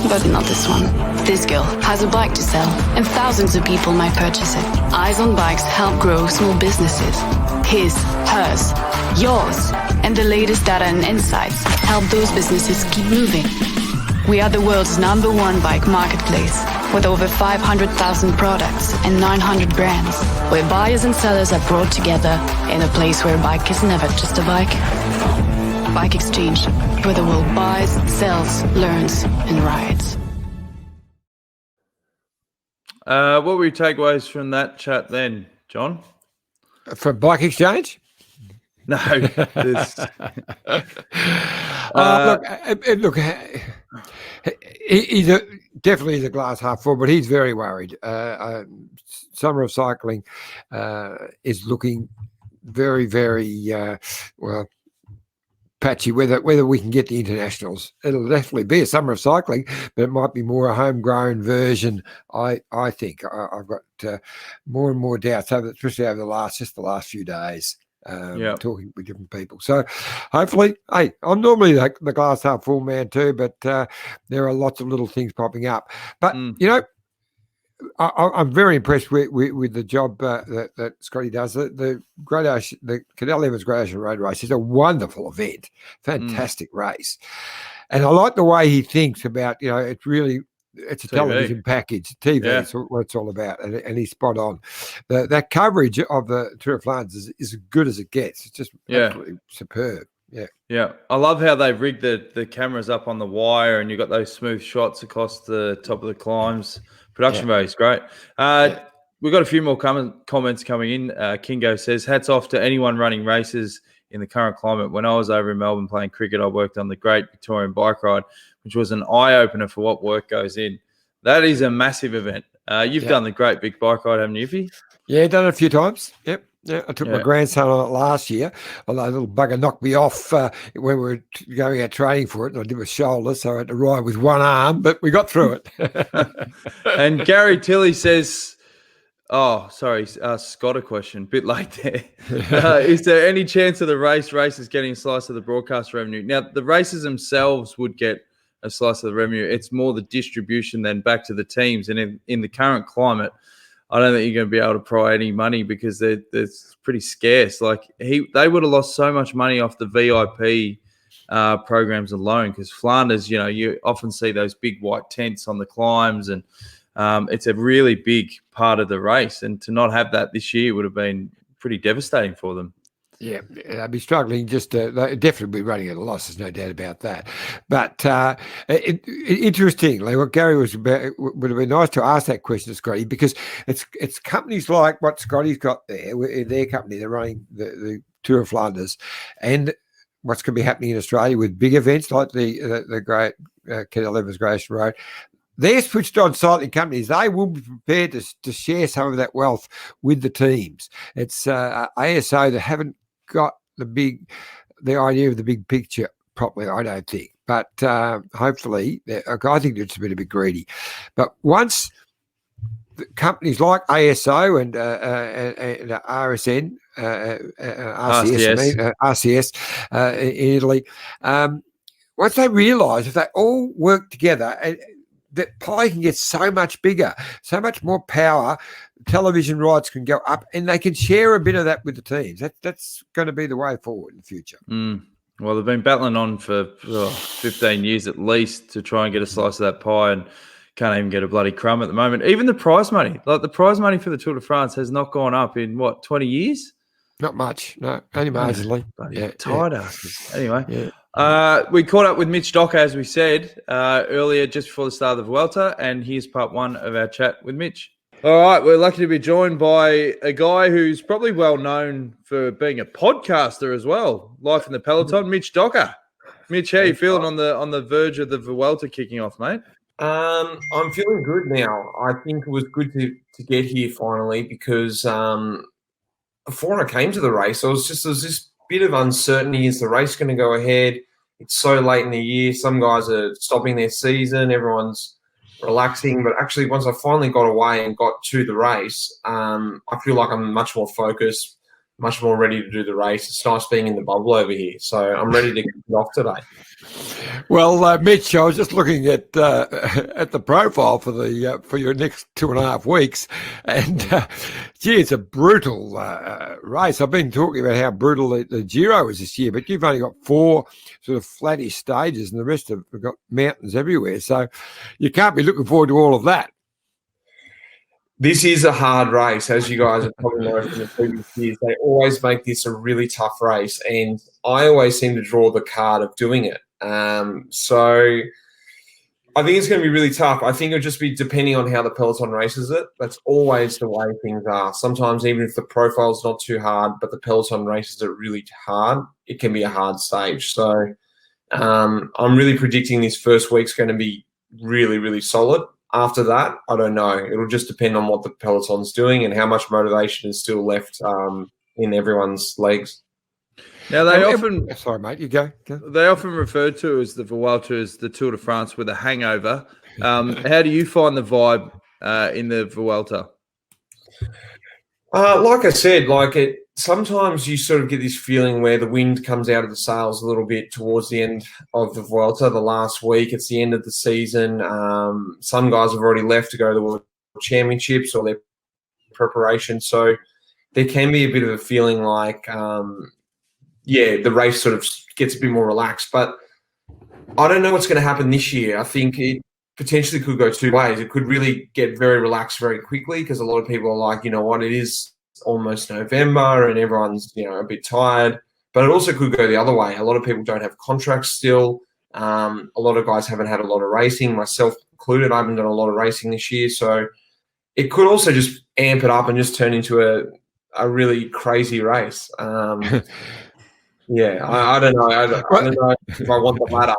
But not this one. This girl has a bike to sell, and thousands of people might purchase it. Eyes on Bikes help grow small businesses. His, hers, yours, and the latest data and insights help those businesses keep moving. We are the world's #1 bike marketplace, with over 500,000 products and 900 brands, where buyers and sellers are brought together in a place where a bike is never just a bike. Bike Exchange, where the world buys, sells, learns, and rides. What were your takeaways from that chat then, John? From Bike Exchange? No. Look, he's definitely a glass half full, but he's very worried. Summer of cycling is looking very, very patchy. Whether we can get the internationals, it'll definitely be a summer of cycling, but it might be more a homegrown version. I think I've got more and more doubts, especially over the last few days. Talking with different people. So hopefully, hey, I'm normally the glass half full man too, but there are lots of little things popping up. But, I'm very impressed with the job that Scotty does. The Cadel Evans Great Ocean Road Race is a wonderful event, fantastic race. And I like the way he thinks about, it's a television package, TV. Yeah. It's what it's all about, and he's spot on. That coverage of the Tour of Flanders is as good as it gets. It's just absolutely superb. Yeah. I love how they've rigged the cameras up on the wire, and you've got those smooth shots across the top of the climbs. Production value is great. We've got a few more comments coming in. Kingo says, hats off to anyone running races in the current climate. When I was over in Melbourne playing cricket, I worked on the Great Victorian Bike Ride, which was an eye-opener for what work goes in. That is a massive event. You've done the Great Big Bike Ride, haven't you, Iffy? Yeah, done it a few times. Yep. Yeah, I took my grandson on it last year. Although a little bugger knocked me off when we were going out training for it, and I did with shoulder, so I had to ride with one arm, but we got through it. And Gary Tilley says, Scott a question, a bit late there. Is there any chance of the races getting a slice of the broadcast revenue? Now, the races themselves would get a slice of the revenue. It's more the distribution then back to the teams. And in the current climate, I don't think you're going to be able to pry any money because they're pretty scarce. Like they would have lost so much money off the VIP programs alone, because Flanders, you often see those big white tents on the climbs, and it's a really big part of the race. And to not have that this year would have been pretty devastating for them. Yeah, I'd be struggling. They'd definitely be running at a loss. There's no doubt about that. But interestingly, what Gary was about, would have been nice to ask that question to Scotty, because it's companies like what Scotty's got there, in their company, they're running the Tour of Flanders, and what's going to be happening in Australia with big events like the Great Cadel Evans Great Ocean Road. They're switched on cycling companies. They will be prepared to share some of that wealth with the teams. It's ASO that haven't got the idea of the big picture properly, I don't think. But hopefully, I think it's been a bit greedy. But once the companies like ASO and RSN, RCS in Italy, once they realise if they all work together, that pie can get so much bigger, so much more power. Television rights can go up, and they can share a bit of that with the teams. That's going to be the way forward in the future. Well, they've been battling on for 15 years at least to try and get a slice of that pie, and can't even get a bloody crumb at the moment. Even the prize money, like the prize money for the Tour de France, has not gone up in 20 years? Not much, no, only marginally. Tired asses. Anyway. We caught up with Mitch Docker, as we said earlier, just before the start of the Vuelta, and here's part one of our chat with Mitch. All right, we're lucky to be joined by a guy who's probably well known for being a podcaster as well. Life in the Peloton, Mitch Docker. Mitch, how are you feeling on the verge of the Vuelta kicking off, mate? I'm feeling good now. I think it was good to get here finally, because before I came to the race, there's this bit of uncertainty. Is the race going to go ahead? It's so late in the year. Some guys are stopping their season. Everyone's relaxing. But actually, once I finally got away and got to the race, I feel like I'm much more focused. much more ready to do the race. It's nice being in the bubble over here, so I'm ready to kick it off today. Well, Mitch, I was just looking at the profile for your next 2.5 weeks, and gee, it's a brutal race. I've been talking about how brutal the Giro is this year, but you've only got 4 sort of flattish stages, and the rest have got mountains everywhere. So you can't be looking forward to all of that. This is a hard race, as you guys have probably know from the previous years. They always make this a really tough race, and I always seem to draw the card of doing it. So I think it's going to be really tough. I think it'll just be depending on how the peloton races it. That's always the way things are. Sometimes even if the profile's not too hard, but the peloton races it really hard, it can be a hard stage. So I'm really predicting this first week's going to be really, really solid. After that, I don't know. It'll just depend on what the peloton's doing and how much motivation is still left in everyone's legs. Now they often, sorry, mate, you go. They often refer to as the Vuelta as the Tour de France with a hangover. How do you find the vibe in the Vuelta? Like I said, sometimes you sort of get this feeling where the wind comes out of the sails a little bit towards the end of the Vuelta, the last week. It's the end of the season. Some guys have already left to go to the World Championships or their preparation. So there can be a bit of a feeling like, the race sort of gets a bit more relaxed. But I don't know what's going to happen this year. I think it potentially could go 2 ways. It could really get very relaxed very quickly because a lot of people are like, you know what, it is almost November and everyone's, a bit tired. But it also could go the other way. A lot of people don't have contracts still. A lot of guys haven't had a lot of racing, myself included. I haven't done a lot of racing this year. So it could also just amp it up and just turn into a really crazy race. Yeah, I don't know. I don't know if I want the latter.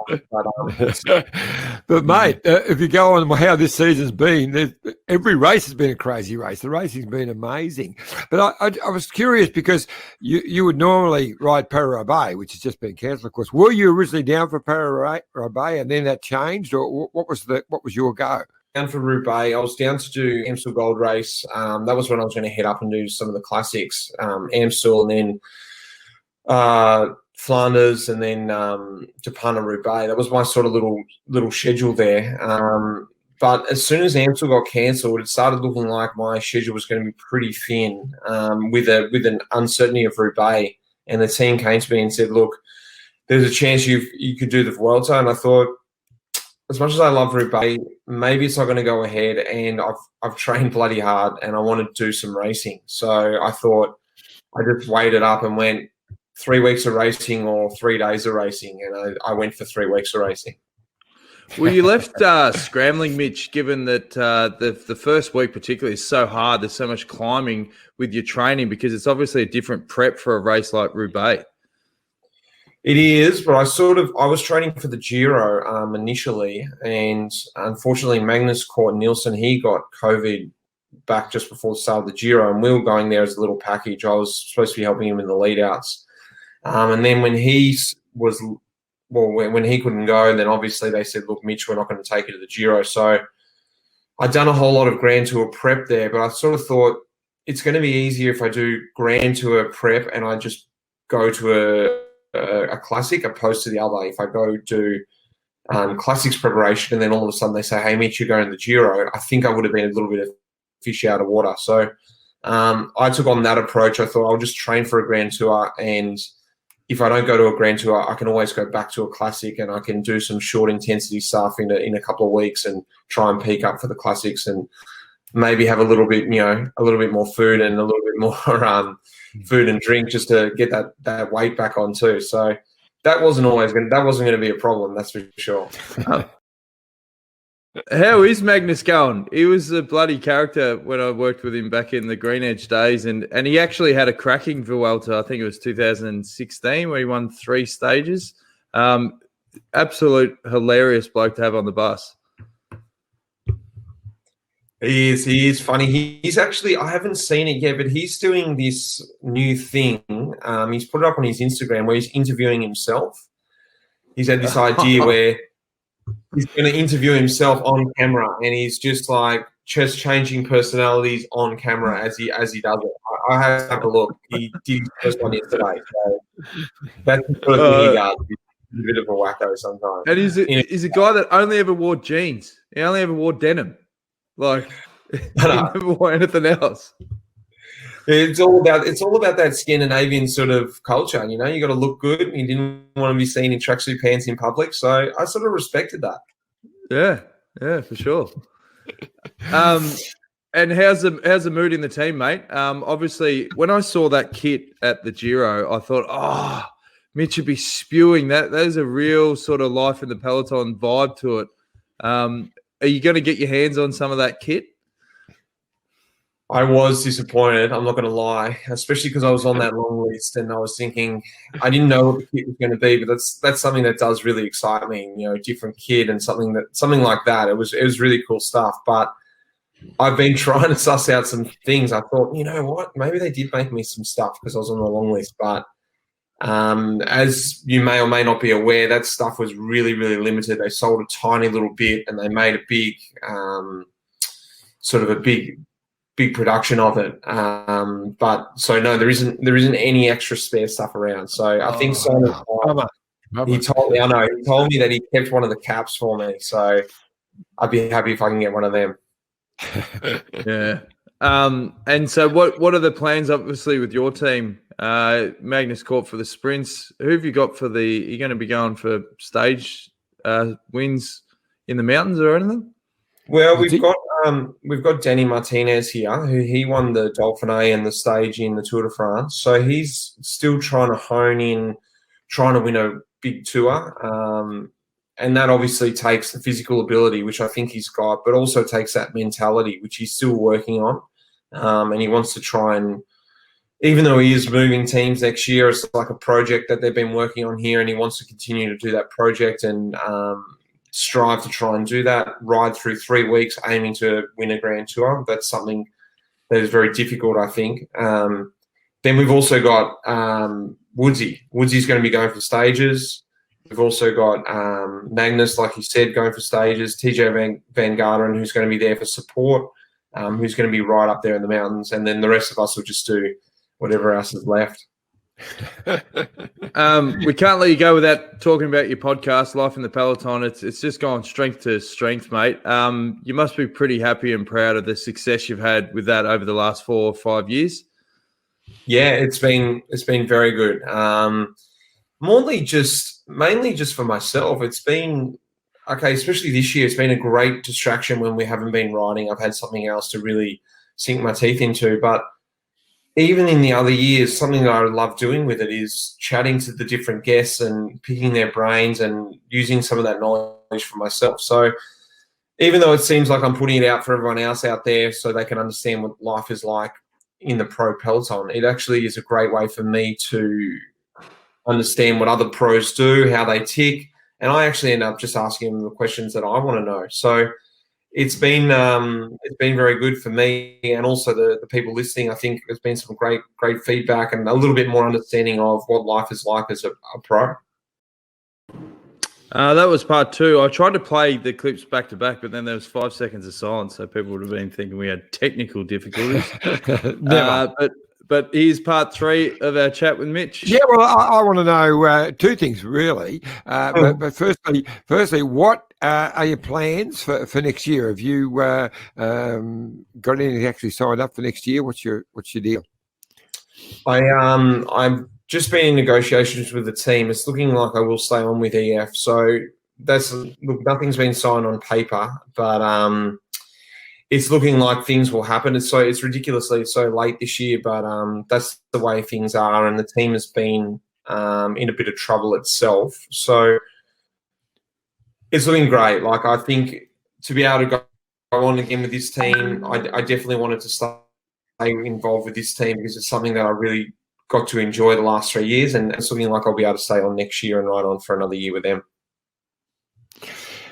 But mate, if you go on how this season's been, every race has been a crazy race. The racing's been amazing. But I was curious because you would normally ride Paris-Roubaix, which has just been cancelled, of course. Were you originally down for Paris-Roubaix and then that changed, or what was your go? Down for Roubaix. I was down to do Amstel Gold Race. That was when I was going to head up and do some of the classics, Amstel, and then Flanders, and then Roubaix. That was my sort of little schedule there. But as soon as Amstel got cancelled, it started looking like my schedule was going to be pretty thin with an uncertainty of Roubaix. And the team came to me and said, look, there's a chance you could do the Vuelta. And I thought, as much as I love Roubaix, maybe it's not going to go ahead. And I've trained bloody hard and I wanted to do some racing. So I thought I just weighed it up and went 3 weeks of racing or 3 days of racing, and I went for 3 weeks of racing. Well, you left scrambling, Mitch, given that the first week particularly is so hard. There's so much climbing with your training because it's obviously a different prep for a race like Roubaix. It is, but I was training for the Giro initially, and unfortunately Magnus Cort Nielsen, he got COVID back just before the start of the Giro, and we were going there as a little package. I was supposed to be helping him in the lead-outs. And then when he couldn't go, then obviously they said, look, Mitch, we're not going to take you to the Giro. So I'd done a whole lot of Grand Tour prep there, but I sort of thought it's going to be easier if I do Grand Tour prep and I just go to a classic opposed to the other. If I go do classics preparation and then all of a sudden they say, hey, Mitch, you're going to the Giro, I think I would have been a little bit of fish out of water. So I took on that approach. I thought I'll just train for a Grand Tour, and if I don't go to a Grand Tour, I can always go back to a classic and I can do some short intensity stuff in a couple of weeks and try and peak up for the classics and maybe have a little bit more food and a little bit more food and drink just to get that weight back on too. So that wasn't going to be a problem. That's for sure. How is Magnus going? He was a bloody character when I worked with him back in the Green Edge days, and he actually had a cracking Vuelta. I think it was 2016 where he won 3 stages. Absolute hilarious bloke to have on the bus. He is funny. He's actually, I haven't seen it yet, but he's doing this new thing. He's put it up on his Instagram where he's interviewing himself. He's had this idea where he's going to interview himself on camera, and he's just changing personalities on camera as he does it. I have to have a look. He did his first one yesterday. So that's the sort of thing he does. He's a bit of a wacko sometimes. And he's a guy that only ever wore jeans. He only ever wore denim. Like, he never wore anything else. It's all about that Scandinavian sort of culture. You know, you got to look good. You didn't want to be seen in tracksuit pants in public. So I sort of respected that. Yeah, for sure. And how's the mood in the team, mate? Obviously, when I saw that kit at the Giro, I thought, Mitch would be spewing that. There's a real sort of life in the peloton vibe to it. Are you going to get your hands on some of that kit? I was disappointed. I'm not going to lie, especially because I was on that long list and I was thinking I didn't know what the kit was going to be, but that's something that does really excite me. You know, a different kit and something like that. It was really cool stuff. But I've been trying to suss out some things. I thought, you know what, maybe they did make me some stuff because I was on the long list. But as you may or may not be aware, that stuff was really, really limited. They sold a tiny little bit and they made a big big production of it, but so no, there isn't any extra spare stuff around. So I think he told me that he kept one of the caps for me. So I'd be happy if I can get one of them. Yeah. And so what are the plans? Obviously, with your team, Magnus Corp for the sprints. Who have you got for you're going to be going for stage wins in the mountains or anything? Well, we've got Danny Martinez here, who he won the Dauphiné and the stage in the Tour de France. So he's still trying to hone in, trying to win a big tour. And that obviously takes the physical ability, which I think he's got, but also takes that mentality, which he's still working on. And he wants to try and, even though he is moving teams next year, it's like a project that they've been working on here, and he wants to continue to do that project and strive to try and do that, ride through 3 weeks aiming to win a Grand Tour. That's something that is very difficult, I think. Then we've also got Woodsy. Woodsy's going to be going for stages. We've also got Magnus, like you said, going for stages. TJ Van Garderen, who's going to be there for support, who's going to be right up there in the mountains. And then the rest of us will just do whatever else is left. We can't let you go without talking about your podcast, Life in the Peloton. It's just gone strength to strength, mate. You must be pretty happy and proud of the success you've had with that over the last 4 or 5 years. Yeah, it's been very good. Mainly just for myself. It's been okay, especially this year. It's been a great distraction when we haven't been riding. I've had something else to really sink my teeth into, but even in the other years, something that I love doing with it is chatting to the different guests and picking their brains and using some of that knowledge for myself. So even though it seems like I'm putting it out for everyone else out there so they can understand what life is like in the pro peloton, it actually is a great way for me to understand what other pros do, how they tick, and I actually end up just asking them the questions that I want to know. So it's been very good for me, and also the people listening. I think there's been some great feedback and a little bit more understanding of what life is like as a pro. That was part 2. I tried to play the clips back to back, but then there was 5 seconds of silence, so people would have been thinking we had technical difficulties. But here's part 3 of our chat with Mitch. Yeah, well, I want to know 2 things really. But firstly, what are your plans for next year? Have you got anything actually signed up for next year? What's your deal? I've just been in negotiations with the team. It's looking like I will stay on with EF. So nothing's been signed on paper, but it's looking like things will happen. It's ridiculously so late this year, but that's the way things are, and the team has been in a bit of trouble itself. So it's looking great. Like, I think to be able to go on again with this team, I definitely wanted to stay involved with this team because it's something that I really got to enjoy the last 3 years, and it's looking like I'll be able to stay on next year and ride on for another year with them.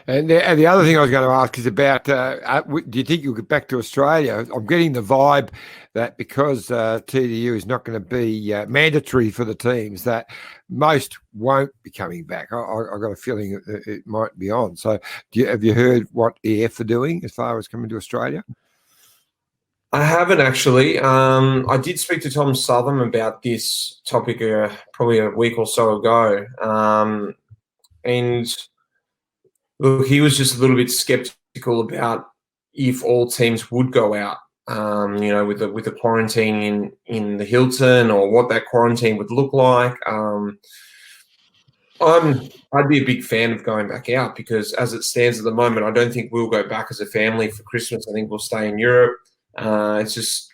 And the other thing I was going to ask is about, do you think you'll get back to Australia? I'm getting the vibe that because TDU is not going to be mandatory for the teams, that most won't be coming back. I've got a feeling it might be on. So have you heard what EF are doing as far as coming to Australia? I haven't actually. I did speak to Tom Southern about this topic probably a week or so ago. And look, he was just a little bit skeptical about if all teams would go out, with the quarantine in the Hilton, or what that quarantine would look like. I'd be a big fan of going back out, because as it stands at the moment, I don't think we'll go back as a family for Christmas. I think we'll stay in Europe. It's just,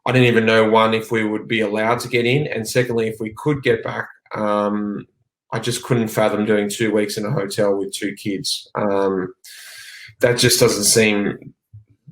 I didn't even know, one, if we would be allowed to get in, and secondly, if we could get back, I just couldn't fathom doing 2 weeks in a hotel with 2 kids. That just doesn't seem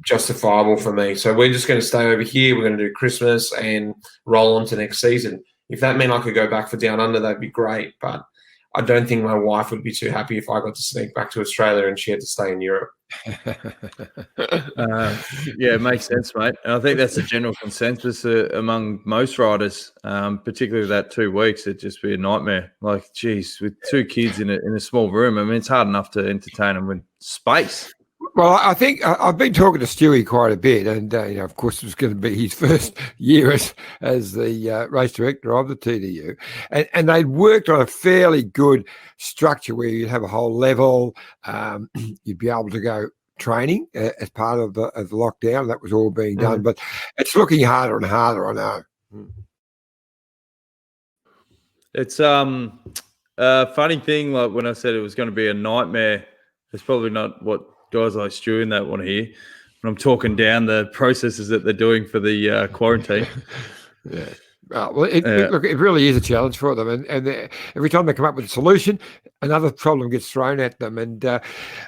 justifiable for me. So we're just going to stay over here. We're going to do Christmas and roll on to next season. If that meant I could go back for Down Under, that'd be great. But I don't think my wife would be too happy if I got to sneak back to Australia and she had to stay in Europe. Yeah, it makes sense, mate. And I think that's a general consensus among most riders, particularly that 2 weeks. It'd just be a nightmare. Like, geez, with 2 kids in a small room, I mean, it's hard enough to entertain them with space. Well, I think I've been talking to Stewie quite a bit, and of course, it was going to be his first year as the race director of the TDU, and they'd worked on a fairly good structure where you'd have a whole level, you'd be able to go training as part of the lockdown. That was all being done, but it's looking harder and harder, I know. It's a funny thing, like when I said it was going to be a nightmare, it's probably not what guys like Stu and that want to hear when I'm talking down the processes that they're doing for the quarantine. Yeah. Well, look, it really is a challenge for them, and every time they come up with a solution, another problem gets thrown at them. And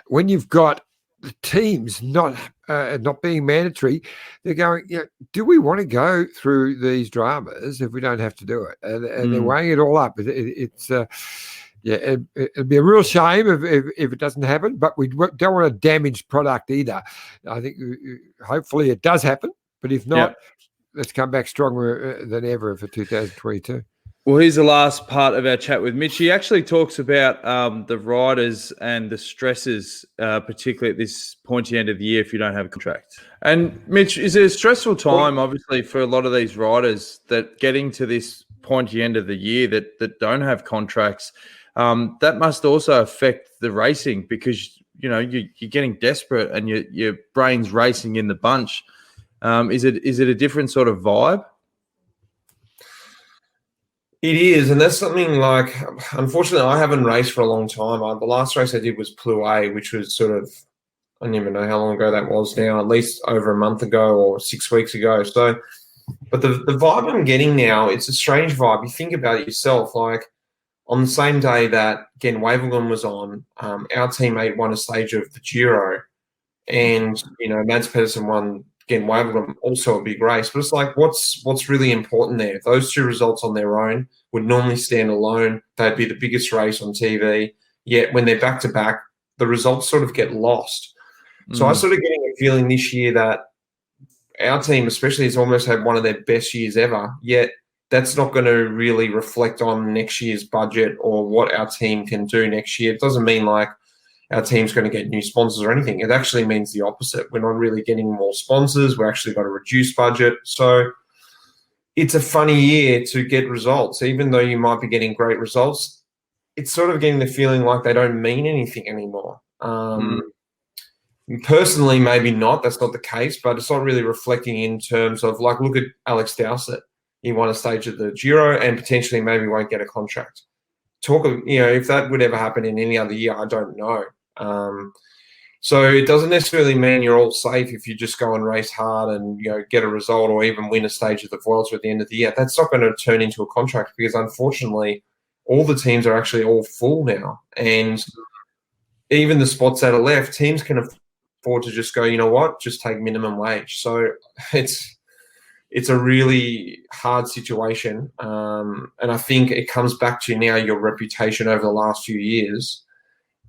when you've got the teams not being mandatory, they're going, do we want to go through these dramas if we don't have to do it? And they're weighing it all up. It'd be a real shame if it doesn't happen, but we don't want a damaged product either. I think hopefully it does happen, but if not, let's come back stronger than ever for 2022. Well, here's the last part of our chat with Mitch. He actually talks about the riders and the stresses, particularly at this pointy end of the year if you don't have a contract. And Mitch, is it a stressful time, obviously, for a lot of these riders that getting to this pointy end of the year that don't have contracts? That must also affect the racing, because you're getting desperate and your brain's racing in the bunch. Is it a different sort of vibe? It is, and that's something like, unfortunately, I haven't raced for a long time. The last race I did was Plouay, which was sort of, I don't even know how long ago that was now, at least over a month ago or 6 weeks ago. So, but the vibe I'm getting now, it's a strange vibe. You think about it yourself, like on the same day that Gen Wavelgem was on, our teammate won a stage of the Giro, and Mads Pedersen won Gen Wavelgem, also a big race. But it's like, what's really important there? Those 2 results on their own would normally stand alone. They'd be the biggest race on TV. Yet when they're back to back, the results sort of get lost. So I'm sort of getting a feeling this year that our team especially has almost had one of their best years ever, yet that's not going to really reflect on next year's budget or what our team can do next year. It doesn't mean like our team's going to get new sponsors or anything. It actually means the opposite. We're not really getting more sponsors. We're actually got a reduced budget. So it's a funny year to get results. Even though you might be getting great results, it's sort of getting the feeling like they don't mean anything anymore. Personally, maybe not. That's not the case, but it's not really reflecting in terms of, like, look at Alex Dowsett. He won a stage at the Giro and potentially maybe won't get a contract. If that would ever happen in any other year, I don't know. So it doesn't necessarily mean you're all safe if you just go and race hard and get a result or even win a stage of the Vuelta at the end of the year. That's not going to turn into a contract, because unfortunately all the teams are actually all full now, and even the spots that are left, teams can afford to just go, just take minimum wage. So it's a really hard situation, and I think it comes back to now your reputation over the last few years.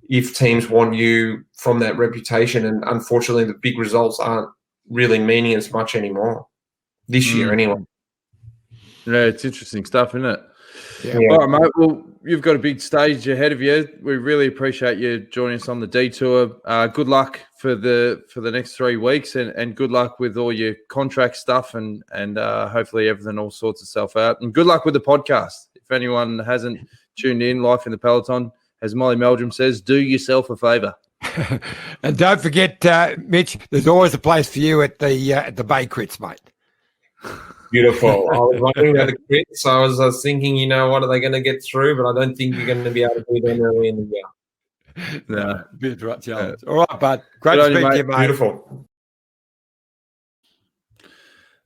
If teams want you from that reputation, and unfortunately the big results aren't really meaning as much anymore this year anyway. Yeah, it's interesting stuff, isn't it? Yeah. All right, mate. Well, you've got a big stage ahead of you. We really appreciate you joining us on the detour. Good luck for the next 3 weeks, and good luck with all your contract stuff, and hopefully everything all sorts itself out. And good luck with the podcast. If anyone hasn't tuned in, Life in the Peloton, as Molly Meldrum says, do yourself a favour. And don't forget, Mitch, there's always a place for you at the Bay Crits, mate. Beautiful. I was wondering about the crits. I was thinking, what are they going to get through? But I don't think you're going to be able to do them early in the year. No, bit right challenge. All right, bud. Great to speak to you, mate. Beautiful.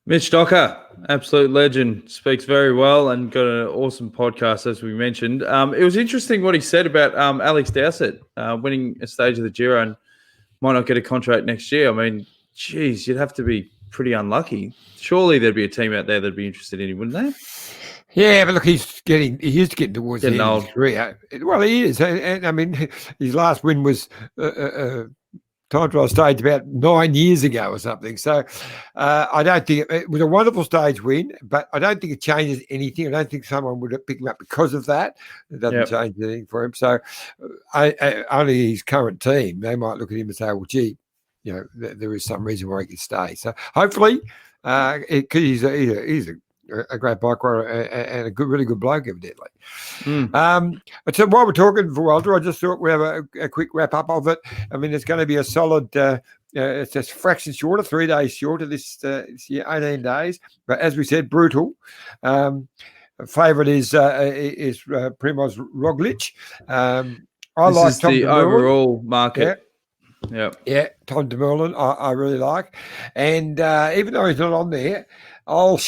Mitch Docker, absolute legend, speaks very well and got an awesome podcast, as we mentioned. It was interesting what he said about Alex Dowsett winning a stage of the Giro and might not get a contract next year. I mean, geez, you'd have to be pretty unlucky. Surely there'd be a team out there that'd be interested in him, wouldn't they? Yeah, but look, he is getting towards the end old. of his career. Well, he is. And I mean, his last win was time trial stage about 9 years ago or something. So I don't think it was a wonderful stage win, but I don't think it changes anything. I don't think someone would pick him up because of that. It doesn't change anything for him. So only his current team, they might look at him and say, well, gee, there is some reason why he could stay. So hopefully, he's a great bike rider and a really good bloke, evidently. So while we're talking for Vuelta, I just thought we have a quick wrap up of it. I mean, it's going to be a solid. It's just a fraction shorter, 3 days shorter this year, 18 days. But as we said, brutal. Favourite is Primoz Roglic. This is the overall market. Yeah, Tom Dumoulin, I really like. And even though he's not on there, old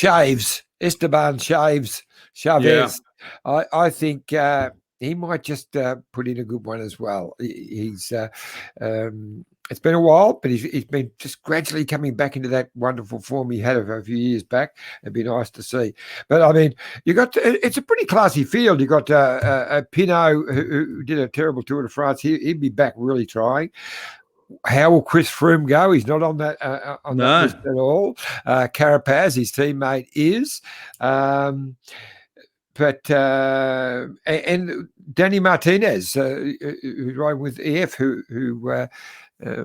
Esteban Chavez. I think he might just put in a good one as well. He's it's been a while, but he's been just gradually coming back into that wonderful form he had a few years back. It'd be nice to see. But I mean, it's a pretty classy field. You got Pinot who did a terrible Tour de France. He'd be back really trying. How will Chris Froome go? He's not on that that list at all. Carapaz, his teammate, is. But and Danny Martinez, who's riding with EF, who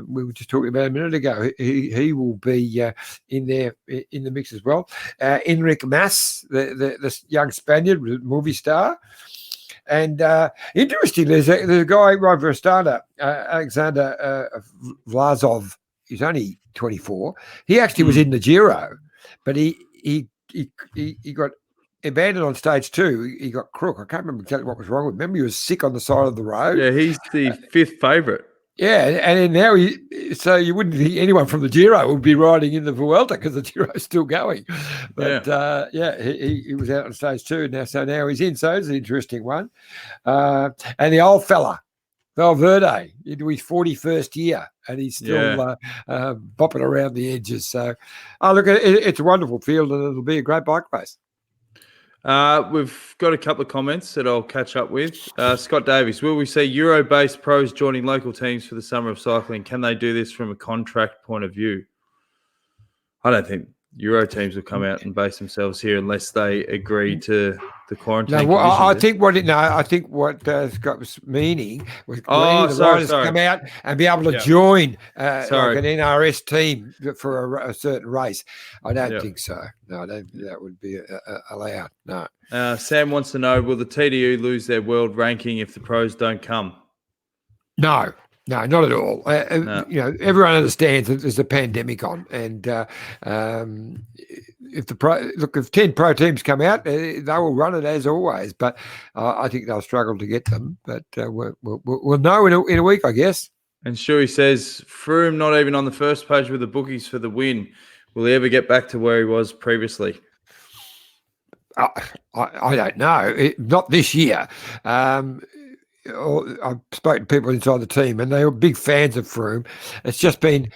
we were just talking about a minute ago, he will be in there in the mix as well. Enric Mas, the young Spaniard, movie star. And interestingly, there's a guy riding for Astana, Alexander Vlasov. He's only 24. He actually was in the Giro, but he got abandoned on stage 2. He got crook. I can't remember exactly what was wrong with him. Remember, he was sick on the side of the road. Yeah, he's the 5th favourite. Yeah, and now so you wouldn't think anyone from the Giro would be riding in the Vuelta because the Giro's still going. But he was out on stage 2 now, so now he's in. So it's an interesting one. And the old fella, Valverde, into his 41st year, and he's still bopping around the edges. So, look, it's a wonderful field, and it'll be a great bike race. We've got a couple of comments that I'll catch up with. Scott Davies, will we see Euro-based pros joining local teams for the summer of cycling? Can they do this from a contract point of view? I don't think Euro teams will come out and base themselves here unless they agree to the quarantine. No, I think what Scott was meaning was the riders come out and be able to join like an NRS team for a certain race. I don't think so. No, I don't think that would be allowed. No. Sam wants to know: will the TDU lose their world ranking if the pros don't come? No, not at all. Everyone understands that there's a pandemic on, and if 10 pro teams come out, they will run it as always. But I think they'll struggle to get them. But we'll know in a week, I guess. And Shuey says Froome not even on the first page with the bookies for the win. Will he ever get back to where he was previously? I don't know. Not this year. I've spoken to people inside the team, and they were big fans of Froome. It's just been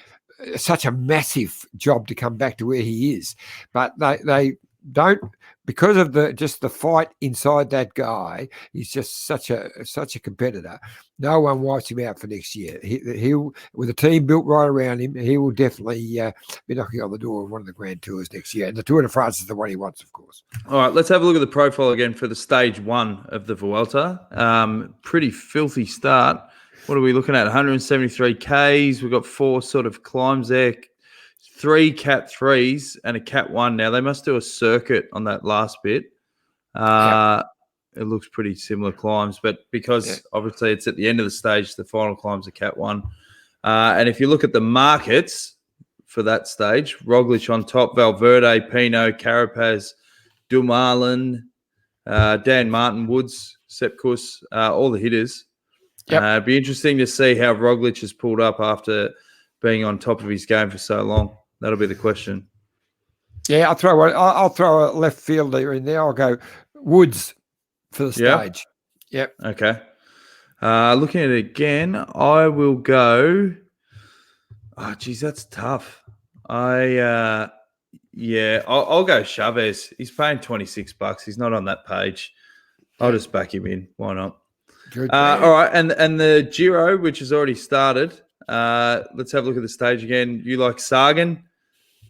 such a massive job to come back to where he is. But they because of the fight inside that guy. He's just such a competitor. No one wipes him out for next year. He'll, with a team built right around him, he will definitely be knocking on the door of one of the Grand Tours next year. And the Tour de France is the one he wants, of course. All right, let's have a look at the profile again for the stage 1 of the Vuelta. Pretty filthy start. What are we looking at? 173 Ks. We've got 4 sort of climbs there. 3 Cat 3s and a Cat 1. Now, they must do a circuit on that last bit. It looks pretty similar climbs, but because obviously it's at the end of the stage, the final climb's a Cat 1. And if you look at the markets for that stage, Roglic on top, Valverde, Pinot, Carapaz, Dumoulin, Dan Martin, Woods, Sepkus, all the hitters. It'd be interesting to see how Roglic has pulled up after being on top of his game for so long. That'll be the question. Yeah, I'll throw a left fielder in there. I'll go Woods for the stage. Yep. Okay. Looking at it again, I will go. Oh, geez, that's tough. I'll go Chavez. He's paying $26. He's not on that page. I'll just back him in. Why not? Good. All right, and the Giro, which has already started. Let's have a look at the stage again. You like Sagan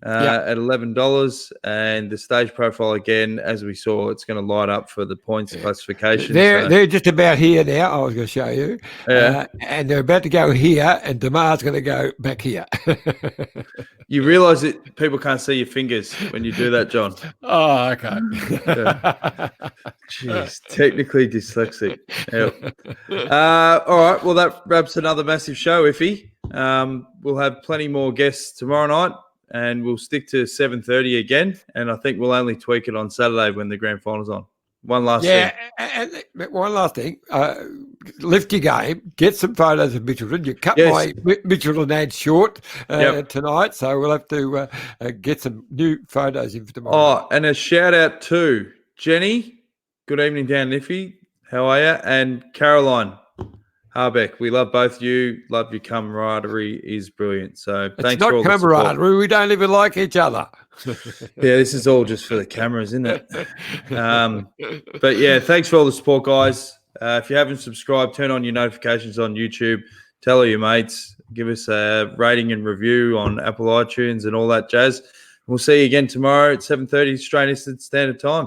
at $11, and the stage profile again, as we saw, it's going to light up for the points classification. They're just about here now. I was going to show you, and they're about to go here, and Damar's going to go back here. You realise that people can't see your fingers when you do that, John. Oh, okay. Jeez, technically dyslexic. All right, well, that wraps another massive show, Iffy. We'll have plenty more guests tomorrow night, and we'll stick to 7:30 again. And I think we'll only tweak it on Saturday when the grand final's on. One last thing. And one last thing. Lift your game. Get some photos of Mitchelton. You cut my Mitchelton ad short tonight, so we'll have to get some new photos in for tomorrow. Oh, and a shout out to Jenny. Good evening down in Iffy. How are you? And Caroline Harbeck. We love both you. Love your camaraderie is brilliant. So thanks for all the support. It's not camaraderie. We don't even like each other. This is all just for the cameras, isn't it? But yeah, thanks for all the support, guys. If you haven't subscribed, turn on your notifications on YouTube. Tell all your mates. Give us a rating and review on Apple iTunes and all that jazz. We'll see you again tomorrow at 7:30 Australian Standard Time.